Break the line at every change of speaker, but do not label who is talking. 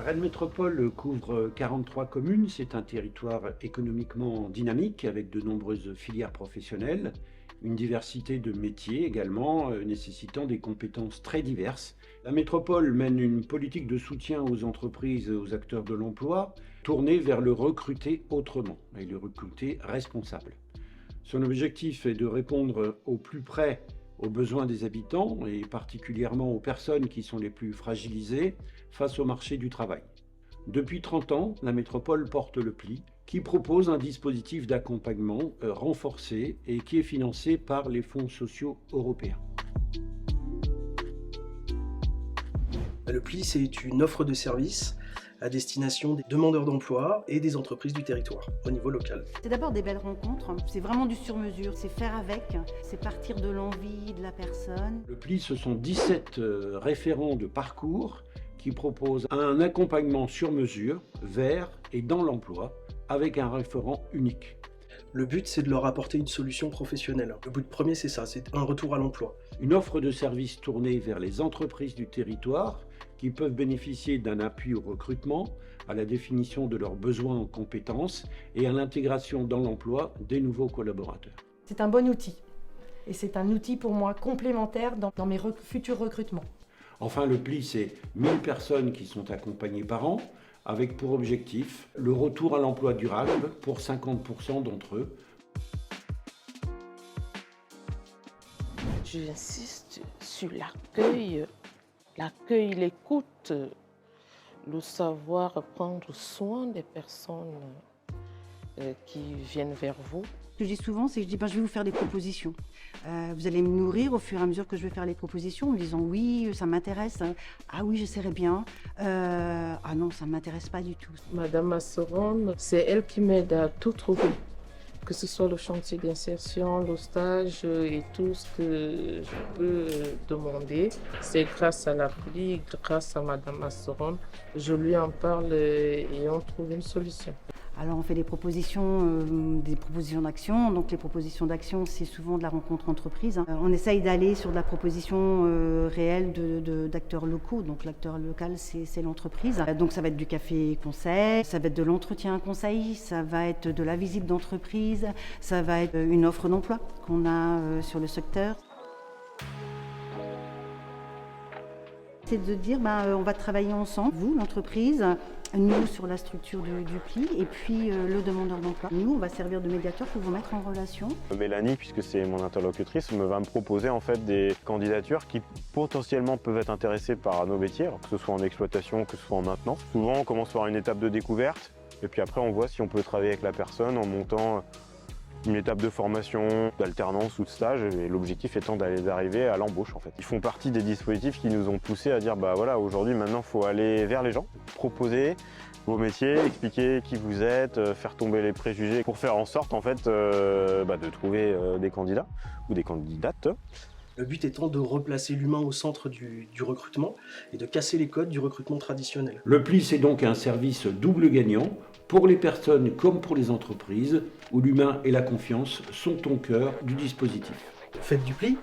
Rennes Métropole couvre 43 communes. C'est un territoire économiquement dynamique avec de nombreuses filières professionnelles, une diversité de métiers également nécessitant des compétences très diverses. La métropole mène une politique de soutien aux entreprises et aux acteurs de l'emploi tournée vers le recruter autrement et le recruter responsable. Son objectif est de répondre au plus près aux besoins des habitants et particulièrement aux personnes qui sont les plus fragilisées face au marché du travail. Depuis 30 ans, la métropole porte le pli, qui propose un dispositif d'accompagnement renforcé et qui est financé par les fonds sociaux européens.
Le pli, c'est une offre de service à destination des demandeurs d'emploi et des entreprises du territoire au niveau local.
C'est d'abord des belles rencontres, c'est vraiment du sur-mesure, c'est faire avec, c'est partir de l'envie de la personne.
Le pli, ce sont 17 référents de parcours qui proposent un accompagnement sur mesure vers et dans l'emploi avec un référent unique.
Le but, c'est de leur apporter une solution professionnelle. Le but premier, c'est ça, c'est un retour à l'emploi.
Une offre de service tournée vers les entreprises du territoire qui peuvent bénéficier d'un appui au recrutement, à la définition de leurs besoins en compétences et à l'intégration dans l'emploi des nouveaux collaborateurs.
C'est un bon outil et c'est un outil pour moi complémentaire dans mes futurs recrutements.
Enfin, le pli, c'est 1000 personnes qui sont accompagnées par an, avec pour objectif le retour à l'emploi durable pour 50% d'entre eux.
J'insiste sur l'accueil, l'écoute, le savoir prendre soin des personnes qui viennent vers vous.
Ce que je dis souvent, c'est que je vais vous faire des propositions. Vous allez me nourrir au fur et à mesure que je vais faire les propositions, en me disant oui, ça m'intéresse, ah oui, j'essaierai bien, ah non, ça ne m'intéresse pas du tout.
Madame Masseron, c'est elle qui m'aide à tout trouver, que ce soit le chantier d'insertion, le stage et tout ce que je peux demander. C'est grâce à l'appli, grâce à Madame Masseron, je lui en parle et on trouve une solution.
Alors on fait des propositions d'action. Donc les propositions d'action, c'est souvent de la rencontre entreprise. On essaye d'aller sur de la proposition réelle d'acteurs locaux. Donc l'acteur local, c'est l'entreprise. Donc ça va être du café conseil, ça va être de l'entretien conseil, ça va être de la visite d'entreprise, ça va être une offre d'emploi qu'on a sur le secteur. C'est de dire, on va travailler ensemble, vous, l'entreprise, nous sur la structure du pli et puis le demandeur d'emploi. Nous, on va servir de médiateur pour vous mettre en relation.
Mélanie, puisque c'est mon interlocutrice, va me proposer en fait des candidatures qui potentiellement peuvent être intéressées par nos métiers, alors que ce soit en exploitation, que ce soit en maintenance. Souvent, on commence par une étape de découverte et puis après, on voit si on peut travailler avec la personne en montant une étape de formation, d'alternance ou de stage, et l'objectif étant d'arriver à l'embauche en fait. Ils font partie des dispositifs qui nous ont poussé à dire voilà, aujourd'hui maintenant il faut aller vers les gens, proposer vos métiers, expliquer qui vous êtes, faire tomber les préjugés pour faire en sorte en fait de trouver des candidats ou des candidates.
Le but étant de replacer l'humain au centre du recrutement et de casser les codes du recrutement traditionnel.
Le pli, c'est donc un service double gagnant pour les personnes comme pour les entreprises où l'humain et la confiance sont au cœur du dispositif.
Faites du pli.